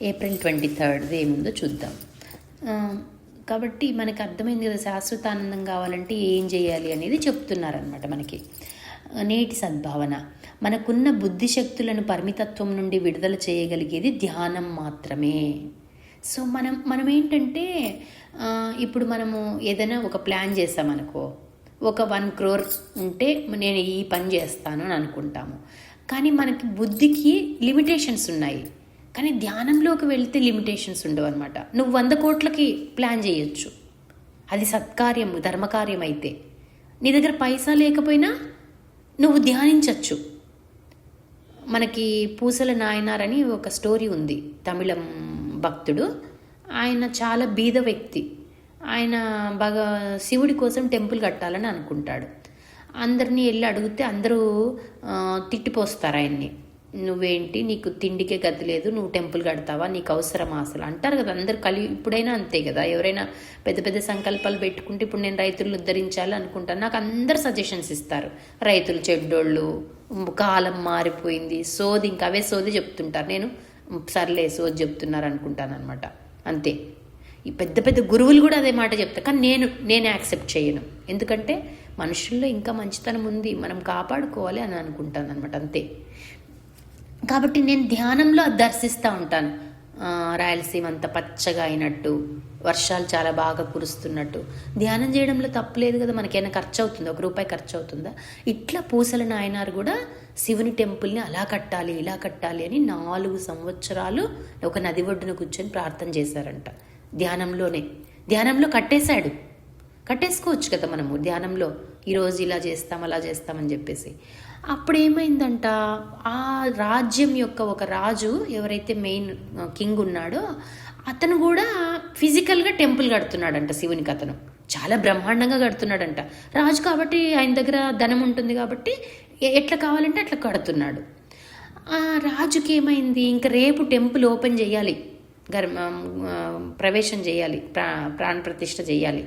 April 23 ఏముందో చూద్దాం. కాబట్టి మనకు అర్థమైంది కదా, శాశ్వత ఆనందం కావాలంటే ఏం చేయాలి అనేది చెప్తున్నారనమాట మనకి. నేటి సద్భావన, మనకున్న బుద్ధిశక్తులను పరిమితత్వం నుండి విడుదల చేయగలిగేది ధ్యానం మాత్రమే. సో మనం ఏంటంటే ఇప్పుడు మనము ఏదైనా ఒక ప్లాన్ చేసామనుకో, ఒక 1 crore ఉంటే నేను ఈ పని చేస్తాను అని అనుకుంటాము. కానీ మనకి బుద్ధికి లిమిటేషన్స్ ఉన్నాయి, కానీ ధ్యానంలోకి వెళ్తే లిమిటేషన్స్ ఉండవు అనమాట. నువ్వు 100 కోట్లకి ప్లాన్ చేయొచ్చు, అది సత్కార్యం ధర్మకార్యం అయితే. నీ దగ్గర పైసా లేకపోయినా నువ్వు ధ్యానించవచ్చు. మనకి పూసల నాయనార్ అని ఒక స్టోరీ ఉంది, తమిళం భక్తుడు. ఆయన చాలా బీద వ్యక్తి. ఆయన బాగా శివుడి కోసం టెంపుల్ కట్టాలని అనుకుంటాడు. అందరినీ వెళ్ళి అడిగితే అందరూ తిట్టిపోస్తారు ఆయన్ని. నువ్వేంటి, నీకు తిండికే గతి లేదు, నువ్వు టెంపుల్ కడతావా, నీకు అవసరమా అసలు అంటారు కదా అందరు ఇప్పుడైనా అంతే కదా. ఎవరైనా పెద్ద పెద్ద సంకల్పాలు పెట్టుకుంటే, ఇప్పుడు నేను రైతులను ఉద్ధరించాలి అనుకుంటాను, నాకు అందరు సజెషన్స్ ఇస్తారు, రైతులు చెడ్డోళ్ళు, కాలం మారిపోయింది, సోది, ఇంకా అవే సోది చెప్తుంటారు. నేను సర్లే సోది చెప్తున్నారు అనుకుంటాను అనమాట, అంతే. ఈ పెద్ద పెద్ద గురువులు కూడా అదే మాట చెప్తారు, కానీ నేను యాక్సెప్ట్ చేయను. ఎందుకంటే మనుషుల్లో ఇంకా మంచితనం ఉంది, మనం కాపాడుకోవాలి అని అనుకుంటాను అనమాట, అంతే. కాబట్టి నేను ధ్యానంలో అది దర్శిస్తూ ఉంటాను. రాయలసీమ అంతా పచ్చగా అయినట్టు, వర్షాలు చాలా బాగా కురుస్తున్నట్టు. ధ్యానం చేయడంలో తప్పులేదు కదా, మనకైనా ఖర్చు అవుతుందా, 1 రూపాయి ఖర్చు అవుతుందా? ఇట్లా పూసల నాయనారు కూడా శివుని టెంపుల్ని అలా కట్టాలి ఇలా కట్టాలి అని 4 సంవత్సరాలు ఒక నది ఒడ్డున కూర్చొని ప్రార్థన చేశారంట. ధ్యానంలో కట్టేసుకోవచ్చు కదా మనము ధ్యానంలో, ఈరోజు ఇలా చేస్తాం అలా చేస్తామని చెప్పేసి. అప్పుడు ఏమైందంట, ఆ రాజ్యం యొక్క ఒక రాజు, ఎవరైతే మెయిన్ కింగ్ ఉన్నాడో అతను కూడా ఫిజికల్గా టెంపుల్ కడుతున్నాడంట శివునికి. అతను చాలా బ్రహ్మాండంగా కడుతున్నాడంట. రాజు కాబట్టి ఆయన దగ్గర ధనం ఉంటుంది కాబట్టి ఎట్లా కావాలంటే అట్లా కడుతున్నాడు. ఆ రాజుకి ఏమైంది, ఇంకా రేపు టెంపుల్ ఓపెన్ చేయాలి, ప్రవేశం చేయాలి, ప్రాణ ప్రతిష్ఠ చేయాలి.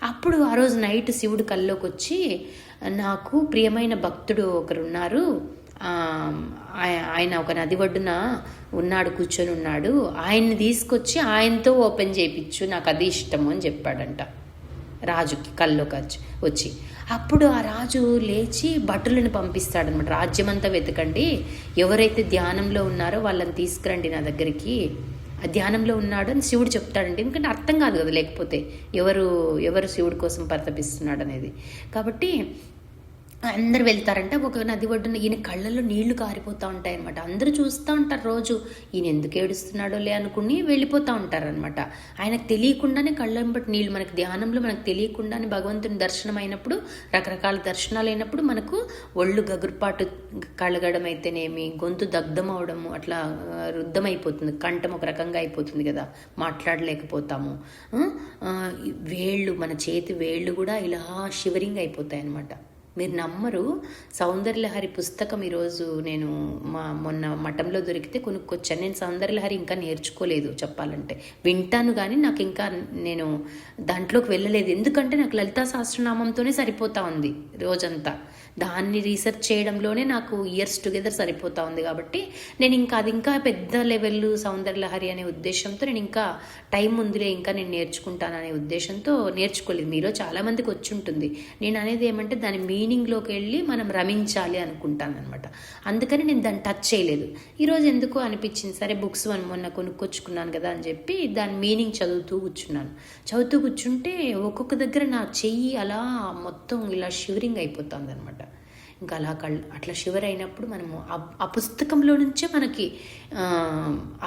అప్పుడు ఆ రోజు నైట్ శివుడు కల్లోకి వచ్చి, నాకు ప్రియమైన భక్తుడు ఒకరున్నారు, ఆయన ఒక నది ఒడ్డున ఉన్నాడు, కూర్చొని ఉన్నాడు, ఆయన్ని తీసుకొచ్చి ఆయనతో ఓపెన్ చేయించు, నాకు అది ఇష్టము అని చెప్పాడంట రాజుకి కల్లోకి వచ్చి. అప్పుడు ఆ రాజు లేచి భటులను పంపిస్తాడనమాట, రాజ్యమంతా వెతకండి, ఎవరైతే ధ్యానంలో ఉన్నారో వాళ్ళని తీసుకురండి నా దగ్గరికి, ధ్యానంలో ఉన్నాడు అని శివుడు చెప్తాడంటే. ఎందుకంటే అర్థం కాదు కదా లేకపోతే ఎవరు శివుడి కోసం పరితపిస్తున్నాడు అనేది. కాబట్టి అందరు వెళ్తారంట. ఒక నది ఒడ్డున ఈయన కళ్ళల్లో నీళ్లు కారిపోతూ ఉంటాయి అనమాట. అందరూ చూస్తూ ఉంటారు రోజు, ఈయన ఎందుకు ఏడుస్తున్నాడో లే అనుకుని వెళ్ళిపోతూ ఉంటారనమాట. ఆయనకు తెలియకుండానే కళ్ళని బట్టి నీళ్ళు, మనకు ధ్యానంలో మనకు తెలియకుండానే భగవంతుని దర్శనం అయినప్పుడు, రకరకాల దర్శనాలు అయినప్పుడు మనకు ఒళ్ళు గగురుపాటు కలగడం అయితేనేమి, గొంతు దగ్ధం అవడము, అట్లా రుద్ధమైపోతుంది, కంఠం ఒక రకంగా అయిపోతుంది కదా, మాట్లాడలేకపోతాము. వేళ్ళు, మన చేతి వేళ్ళు కూడా ఇలా షివరింగ్ అయిపోతాయి అన్నమాట. మీరు నమ్మరు, సౌందర్యలహరి పుస్తకం ఈరోజు నేను మొన్న మఠంలో దొరికితే కొనుక్కొచ్చాను. నేను సౌందర్యలహరి ఇంకా నేర్చుకోలేదు చెప్పాలంటే, వింటాను కానీ నాకు ఇంకా నేను దాంట్లోకి వెళ్ళలేదు. ఎందుకంటే నాకు లలితా సహస్రనామంతోనే సరిపోతా ఉంది రోజంతా, దాన్ని రీసెర్చ్ చేయడంలోనే నాకు ఇయర్స్ టుగెదర్ సరిపోతా ఉంది. కాబట్టి నేను అది ఇంకా పెద్ద లెవెల్ సౌందర్యలహరి అనే ఉద్దేశంతో నేను ఇంకా టైం ఉందిలే, ఇంకా నేను నేర్చుకుంటాను అనే ఉద్దేశంతో నేర్చుకోలేదు. మీలో చాలామందికి వచ్చి ఉంటుంది. నేను అనేది ఏమంటే దాని మీనింగ్లోకి వెళ్ళి మనం రమించాలి అనుకుంటాను అనమాట. అందుకని నేను దాన్ని టచ్ చేయలేదు. ఈరోజు ఎందుకో అనిపించింది, సరే బుక్స్ మొన్న కొనుక్కొచ్చుకున్నాను కదా అని చెప్పి దాని మీనింగ్ చదువుతూ కూర్చుంటే ఒక్కొక్క దగ్గర నా చెయ్యి అలా మొత్తం ఇలా షివరింగ్ అయిపోతుంది అనమాట. ఇంకా అట్లా షివర్ అయినప్పుడు మనము ఆ పుస్తకంలో నుంచే మనకి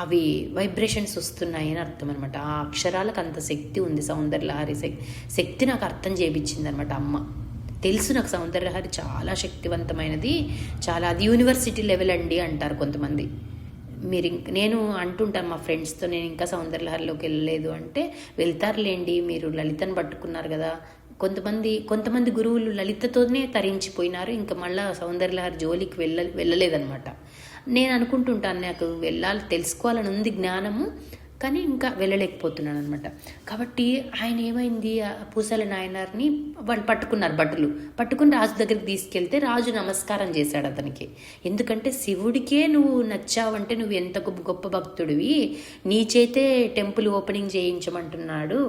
అవి వైబ్రేషన్స్ వస్తున్నాయి అని అర్థం అనమాట. ఆ అక్షరాలకు అంత శక్తి ఉంది. సౌందర్యలహరి శక్తి నాకు అర్థం చేయించింది అనమాట అమ్మ. తెలుసు నాకు సౌందర్యలహరి చాలా శక్తివంతమైనది, చాలా, అది యూనివర్సిటీ లెవెల్ అండి అంటారు కొంతమంది. నేను అంటుంటాను మా ఫ్రెండ్స్తో, నేను ఇంకా సౌందర్యలహరిలోకి వెళ్ళలేదు అంటే, వెళ్తారులేండి, మీరు లలితను పట్టుకున్నారు కదా. కొంతమంది గురువులు లలితతోనే తరించిపోయినారు, ఇంకా మళ్ళీ సౌందర్యలహరి జోలికి వెళ్ళలేదనమాట. నేను అనుకుంటుంటాను, నాకు వెళ్ళాలి, తెలుసుకోవాలని ఉంది జ్ఞానము, కానీ ఇంకా వెళ్ళలేకపోతున్నాను అనమాట. కాబట్టి ఆయన ఏమైంది, పూసల నాయనార్ని వాళ్ళు పట్టుకున్నారు, భటులు పట్టుకుని రాజు దగ్గరికి తీసుకెళ్తే రాజు నమస్కారం చేశాడు అతనికి. ఎందుకంటే శివుడికే నువ్వు నచ్చావంటే నువ్వు ఎంత గొప్ప భక్తుడివి, నీ చేతే టెంపుల్ ఓపెనింగ్ చేయించమంటున్నాడు.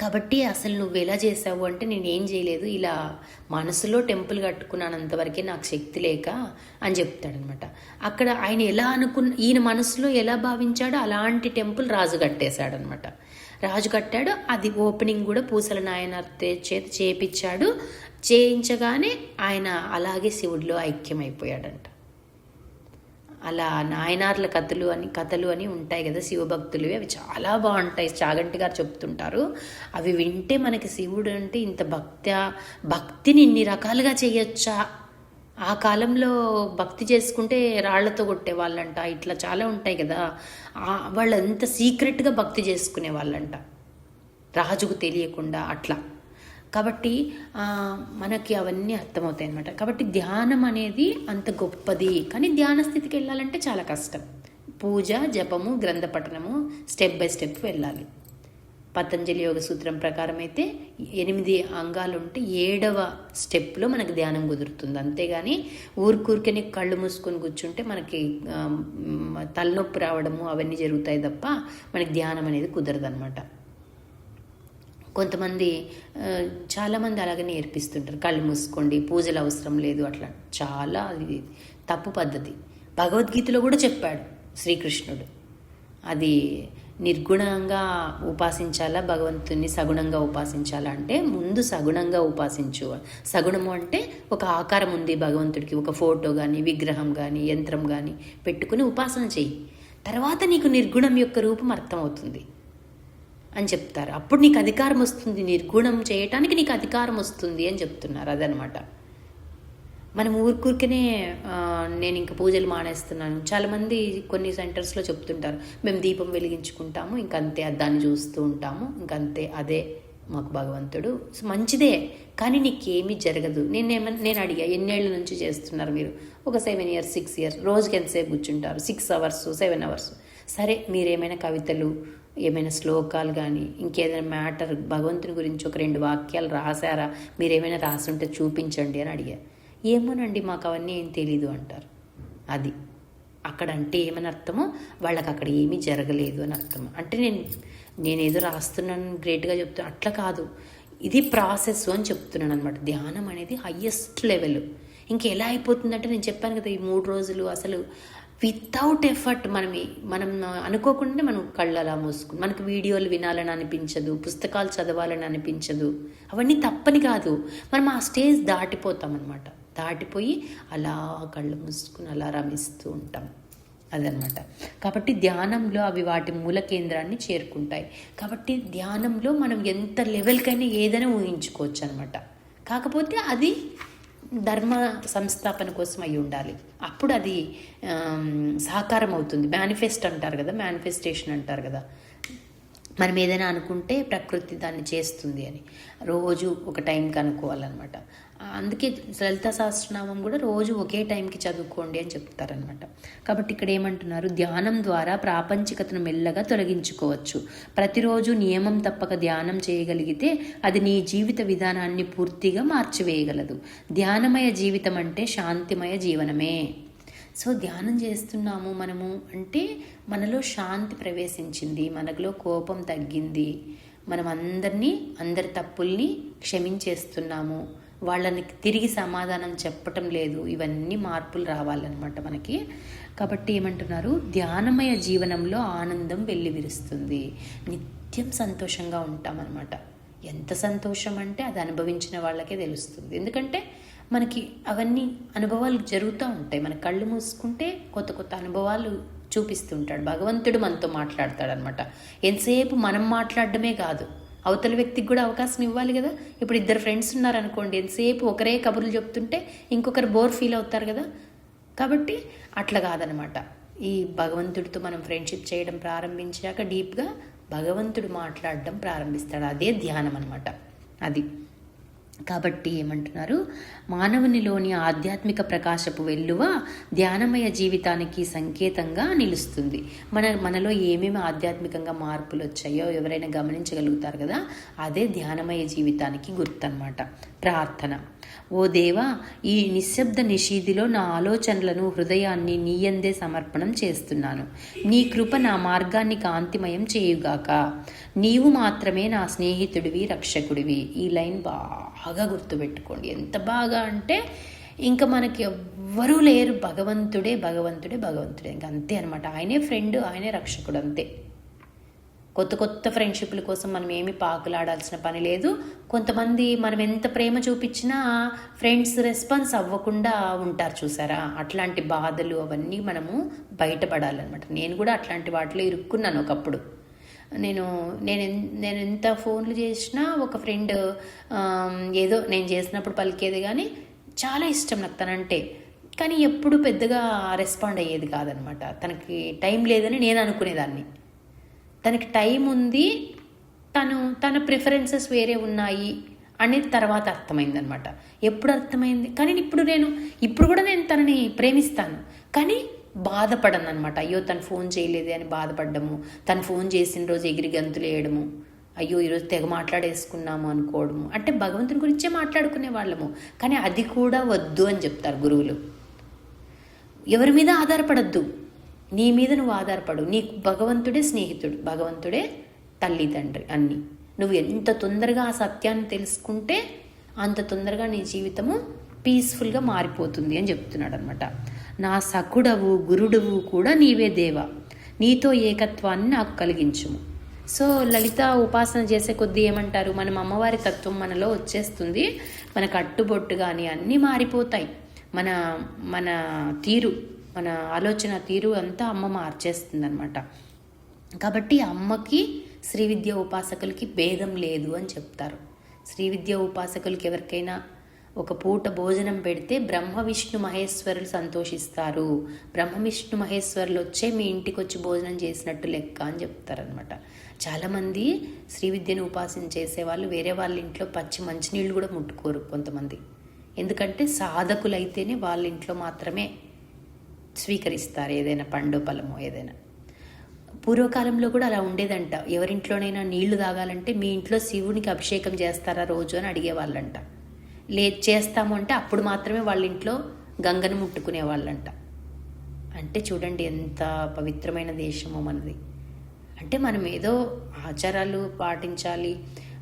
కాబట్టి అసలు నువ్వు ఎలా చేసావు అంటే, నేనేం చేయలేదు, ఇలా మనసులో టెంపుల్ కట్టుకున్నానంతవరకే, నాకు శక్తి లేక అని చెప్తాడనమాట. అక్కడ ఆయన ఎలా ఈయన మనసులో ఎలా భావించాడో అలాంటి టెంపుల్ రాజు కట్టేశాడనమాట. రాజు కట్టాడు. అది ఓపెనింగ్ కూడా పూసల నాయనార్ చేత చేయించాడు. చేయించగానే ఆయన అలాగే శివుడిలో ఐక్యమైపోయాడంట. అలా నాయనార్ల కథలు అని ఉంటాయి కదా శివభక్తులవి, అవి చాలా బాగుంటాయి. చాగంటి గారు చెప్తుంటారు. అవి వింటే మనకి శివుడు అంటే ఇంత భక్తిని ఇన్ని రకాలుగా చేయొచ్చా, ఆ కాలంలో భక్తి చేసుకుంటే రాళ్లతో కొట్టే వాళ్ళంట, ఇట్లా చాలా ఉంటాయి కదా. వాళ్ళు అంత సీక్రెట్గా భక్తి చేసుకునే వాళ్ళంట, రాజుకు తెలియకుండా అట్లా. కాబట్టి మనకి అవన్నీ అర్థమవుతాయి అన్నమాట. కాబట్టి ధ్యానం అనేది అంత గొప్పది, కానీ ధ్యాన స్థితికి వెళ్ళాలంటే చాలా కష్టం. పూజ, జపము, గ్రంథ పఠనము స్టెప్ బై స్టెప్ వెళ్ళాలి. పతంజలి యోగ సూత్రం ప్రకారం అయితే 8 అంగాలు ఉంటే 7వ స్టెప్లో మనకి ధ్యానం కుదురుతుంది. అంతేగాని ఊరికూరికని కళ్ళు మూసుకొని కూర్చుంటే మనకి తలనొప్పి రావడము అవన్నీ జరుగుతాయి తప్ప మనకి ధ్యానం అనేది కుదరదు అనమాట. చాలామంది అలాగే నేర్పిస్తుంటారు, కళ్ళు మూసుకోండి, పూజలు అవసరం లేదు, అట్లా. చాలా అది తప్పు పద్ధతి. భగవద్గీతలో కూడా చెప్పాడు శ్రీకృష్ణుడు, అది నిర్గుణంగా ఉపాసించాలా భగవంతుని, సగుణంగా ఉపాసించాలా అంటే ముందు సగుణంగా ఉపాసించు. సగుణము అంటే ఒక ఆకారం ఉంది భగవంతుడికి, ఒక ఫోటో కానీ విగ్రహం కానీ యంత్రం కానీ పెట్టుకుని ఉపాసన చెయ్యి, తర్వాత నీకు నిర్గుణం యొక్క రూపం అర్థమవుతుంది అని చెప్తారు. అప్పుడు నీకు అధికారం వస్తుంది, నిర్గుణం చేయటానికి నీకు అధికారం వస్తుంది అని చెప్తున్నారు. అదనమాట. మనం ఊరికూరికనే నేను ఇంక పూజలు మానేస్తున్నాను. చాలామంది కొన్ని సెంటర్స్లో చెప్తుంటారు, మేము దీపం వెలిగించుకుంటాము, ఇంకంతే, దాన్ని చూస్తూ ఉంటాము, ఇంకంతే, అదే మాకు భగవంతుడు. మంచిదే, కానీ నీకేమీ జరగదు. నేను అడిగా, ఎన్నేళ్ళ నుంచి చేస్తున్నారు మీరు? ఒక 7 years 6 years. రోజుకి ఎంతసేపు కూర్చుంటారు? 6 hours 7 hours. సరే, మీరేమైనా కవితలు, ఏమైనా శ్లోకాలు కానీ ఇంకేదైనా మ్యాటర్ భగవంతుని గురించి ఒక 2 వాక్యాలు రాశారా, మీరేమైనా రాసుంటే చూపించండి అని అడిగా. ఏమోనండి, మాకు అవన్నీ ఏం తెలీదు అంటారు. అది అక్కడ అంటే ఏమని అర్థమో, వాళ్ళకి అక్కడ ఏమీ జరగలేదు అని అర్థం. అంటే నేనేదో రాస్తున్నాను గ్రేట్గా చెప్తున్నాను అట్లా కాదు, ఇది ప్రాసెస్ అని చెప్తున్నాను అనమాట. ధ్యానం అనేది హయ్యెస్ట్ లెవెల్. ఇంకెలా అయిపోతుందంటే, నేను చెప్పాను కదా, ఈ 3 రోజులు అసలు వితౌట్ ఎఫర్ట్ మనం అనుకోకుండా మనం కళ్ళు అలా మూసుకుని, మనకు వీడియోలు వినాలని అనిపించదు, పుస్తకాలు చదవాలని అనిపించదు, అవన్నీ తప్పని కాదు, మనం ఆ స్టేజ్ దాటిపోతాం అనమాట. దాటిపోయి అలా కళ్ళు మూసుకుని అలా రమిస్తూ ఉంటాం, అదనమాట. కాబట్టి ధ్యానంలో అవి వాటి మూల కేంద్రాన్ని చేరుకుంటాయి. కాబట్టి ధ్యానంలో మనం ఎంత లెవెల్కైనా ఏదైనా ఊహించుకోవచ్చు అనమాట. కాకపోతే అది ధర్మ సంస్థాపన కోసం అయి ఉండాలి, అప్పుడు అది సాకారం అవుతుంది. మేనిఫెస్ట్ అంటారు కదా, మేనిఫెస్టేషన్ అంటారు కదా. మనం ఏదైనా అనుకుంటే ప్రకృతి దాన్ని చేస్తుంది అని రోజు ఒక టైంకి అనుకోవాలన్నమాట. అందుకే లలితా సహస్రనామం కూడా రోజు ఒకే టైంకి చదువుకోండి అని చెప్తారనమాట. కాబట్టి ఇక్కడ ఏమంటున్నారు, ధ్యానం ద్వారా ప్రాపంచికతను మెల్లగా తొలగించుకోవచ్చు. ప్రతిరోజు నియమం తప్పక ధ్యానం చేయగలిగితే అది నీ జీవిత విధానాన్ని పూర్తిగా మార్చివేయగలదు. ధ్యానమయ జీవితం అంటే శాంతిమయ జీవనమే. సో ధ్యానం చేస్తున్నాము మనము అంటే మనలో శాంతి ప్రవేశించింది, మనలో కోపం తగ్గింది, మనం అందరి తప్పుల్ని క్షమించేస్తున్నాము, వాళ్ళని తిరిగి సమాధానం చెప్పటం లేదు, ఇవన్నీ మార్పులు రావాలన్నమాట మనకి. కాబట్టి ఏమంటున్నారు, ధ్యానమయ జీవనంలో ఆనందం వెల్లివిరుస్తుంది, నిత్యం సంతోషంగా ఉంటామన్నమాట. ఎంత సంతోషం అంటే అది అనుభవించిన వాళ్ళకే తెలుస్తుంది. ఎందుకంటే మనకి అవన్నీ అనుభవాలు జరుగుతూ ఉంటాయి. మన కళ్ళు మూసుకుంటే కొత్త కొత్త అనుభవాలు చూపిస్తుంటాడు భగవంతుడు, మనతో మాట్లాడతాడనమాట. ఎంతసేపు మనం మాట్లాడడమే కాదు, అవతల వ్యక్తికి కూడా అవకాశం ఇవ్వాలి కదా. ఇప్పుడు 2 ఫ్రెండ్స్ ఉన్నారనుకోండి, ఎంతసేపు ఒకరే కబుర్లు చెప్తుంటే ఇంకొకరు బోర్ ఫీల్ అవుతారు కదా. కాబట్టి అట్లా కాదనమాట. ఈ భగవంతుడితో మనం ఫ్రెండ్షిప్ చేయడం ప్రారంభించాక డీప్గా భగవంతుడు మాట్లాడడం ప్రారంభిస్తాడు, అదే ధ్యానం అనమాట. అది కాబట్టి ఏమంటున్నారు, మానవునిలోని ఆధ్యాత్మిక ప్రకాశపు వెల్లువ ధ్యానమయ జీవితానికి సంకేతంగా నిలుస్తుంది. మనలో ఏమేమి ఆధ్యాత్మికంగా మార్పులు వచ్చాయో ఎవరైనా గమనించగలుగుతారు కదా, అదే ధ్యానమయ జీవితానికి గుర్తు అన్నమాట. ప్రార్థన. ఓ దేవా, ఈ నిశ్శబ్ద నిషీదిలో నా ఆలోచనలను, హృదయాన్ని నీయందే సమర్పణం చేస్తున్నాను. నీ కృప నా మార్గాన్ని కాంతిమయం చేయుగాక. నీవు మాత్రమే నా స్నేహితుడివి, రక్షకుడివి. ఈ లైన్ బాగా గుర్తుపెట్టుకోండి. ఎంత బాగా అంటే ఇంకా మనకి ఎవ్వరూ లేరు, భగవంతుడే భగవంతుడే భగవంతుడే, ఇంకా అంతే అనమాట. ఆయనే ఫ్రెండ్, ఆయనే రక్షకుడు, అంతే. కొత్త కొత్త ఫ్రెండ్షిప్ల కోసం మనం ఏమి పాకులాడాల్సిన పని లేదు. కొంతమంది మనం ఎంత ప్రేమ చూపించినా ఫ్రెండ్స్ రెస్పాన్స్ అవ్వకుండా ఉంటారు చూసారా, అట్లాంటి బాధలు అవన్నీ మనము బయటపడాలన్నమాట. నేను కూడా అట్లాంటి వాటిలో ఇరుక్కున్నాను ఒకప్పుడు. నేను ఎంత ఫోన్లు చేసినా ఒక ఫ్రెండ్ ఏదో నేను చేసినప్పుడు పలికేది, కానీ చాలా ఇష్టం నాకు తనంటే, కానీ ఎప్పుడు పెద్దగా రెస్పాండ్ అయ్యేది కాదనమాట. తనకి టైం లేదని నేను అనుకునేదాన్ని. తనకి టైం ఉంది, తన ప్రిఫరెన్సెస్ వేరే ఉన్నాయి అనేది తర్వాత అర్థమైందనమాట. ఎప్పుడు అర్థమైంది, కానీ ఇప్పుడు కూడా నేను తనని ప్రేమిస్తాను, కానీ బాధపడను అనమాట. అయ్యో తను ఫోన్ చేయలేదే అని బాధపడ్డము, తను ఫోన్ చేసిన రోజు ఎగిరి గంతులు వేయడము, అయ్యో ఈరోజు తెగ మాట్లాడేసుకున్నాము అనుకోవడము. అంటే భగవంతుని గురించే మాట్లాడుకునే వాళ్ళము, కానీ అది కూడా వద్దు అని చెప్తారు గురువులు. ఎవరి మీద ఆధారపడద్దు, నీ మీద నువ్వు ఆధారపడు. నీకు భగవంతుడే స్నేహితుడు, భగవంతుడే తల్లి తండ్రి అన్నీ. నువ్వు ఎంత తొందరగా ఆ సత్యాన్ని తెలుసుకుంటే అంత తొందరగా నీ జీవితము పీస్ఫుల్గా మారిపోతుంది అని చెప్తున్నాడు అనమాట. నా సఖుడవు గురుడవు కూడా నీవే దేవా, నీతో ఏకత్వాన్ని నాకు కలిగించుము. సో లలిత ఉపాసన చేసే కొద్దీ ఏమంటారు, మనం అమ్మవారి తత్వం మనలో వచ్చేస్తుంది, మన కట్టుబొట్టు కానీ అన్నీ మారిపోతాయి. మన తీరు, మన ఆలోచన తీరు అంతా అమ్మ మార్చేస్తుంది అనమాట. కాబట్టి అమ్మకి శ్రీ విద్య ఉపాసకులకి భేదం లేదు అని చెప్తారు. శ్రీ విద్య ఉపాసకులకి ఎవరికైనా ఒక పూట భోజనం పెడితే బ్రహ్మ విష్ణు మహేశ్వరులు సంతోషిస్తారు. బ్రహ్మ విష్ణు మహేశ్వరులు వచ్చే మీ ఇంటికి వచ్చి భోజనం చేసినట్టు లెక్క అని చెప్తారనమాట. చాలామంది శ్రీ విద్యను ఉపాసన చేసేవాళ్ళు వేరే వాళ్ళ ఇంట్లో పచ్చి మంచినీళ్ళు కూడా ముట్టుకోరు కొంతమంది. ఎందుకంటే సాధకులైతేనే వాళ్ళ ఇంట్లో మాత్రమే స్వీకరిస్తారు ఏదైనా పండు ఫలమో ఏదైనా. పూర్వకాలంలో కూడా అలా ఉండేదంట. ఎవరింట్లోనైనా నీళ్లు తాగాలంటే మీ ఇంట్లో శివునికి అభిషేకం చేస్తారా రోజు అని అడిగేవాళ్ళంట. చేస్తాము అంటే అప్పుడు మాత్రమే వాళ్ళ ఇంట్లో గంగను ముట్టుకునే వాళ్ళంట. అంటే చూడండి ఎంత పవిత్రమైన దేశమో మనది. అంటే మనం ఏదో ఆచారాలు పాటించాలి,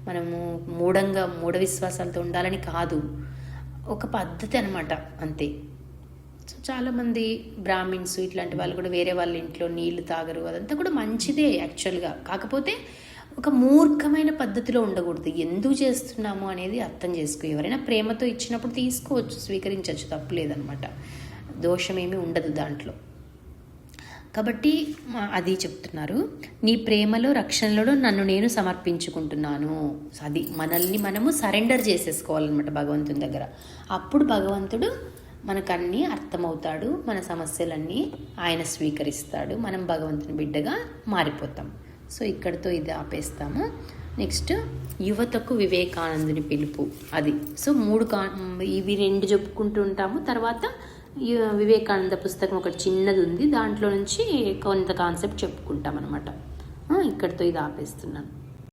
మనము మూఢ విశ్వాసాలతో ఉండాలని కాదు, ఒక పద్ధతి అనమాట అంతే. సో చాలామంది బ్రాహ్మిన్స్ ఇట్లాంటి వాళ్ళు కూడా వేరే వాళ్ళ ఇంట్లో నీళ్లు తాగరు, అదంతా కూడా మంచిదే యాక్చువల్గా. కాకపోతే ఒక మూర్ఖమైన పద్ధతిలో ఉండకూడదు. ఎందుకు చేస్తున్నాము అనేది అర్థం చేసుకో. ఎవరైనా ప్రేమతో ఇచ్చినప్పుడు తీసుకోవచ్చు, స్వీకరించవచ్చు, తప్పులేదనమాట, దోషమేమీ ఉండదు దాంట్లో. కాబట్టి అది చెప్తున్నారు, నీ ప్రేమలో రక్షణలో నన్ను నేను సమర్పించుకుంటున్నాను. అది మనల్ని మనము సరెండర్ చేసేసుకోవాలన్నమాట భగవంతుని దగ్గర. అప్పుడు భగవంతుడు మనకన్నీ అర్థమవుతాడు, మన సమస్యలన్నీ ఆయన స్వీకరిస్తాడు, మనం భగవంతుని బిడ్డగా మారిపోతాం. సో ఇక్కడితో ఇది ఆపేస్తాము. నెక్స్ట్ యువతకు వివేకానందుని పిలుపు, అది. సో ఇవి 2 చెప్పుకుంటూ ఉంటాము. తర్వాత వివేకానంద పుస్తకం ఒకటి చిన్నది ఉంది, దాంట్లో నుంచి కొంత కాన్సెప్ట్ చెప్పుకుంటాం అనమాట. ఇక్కడితో ఇది ఆపేస్తున్నాను.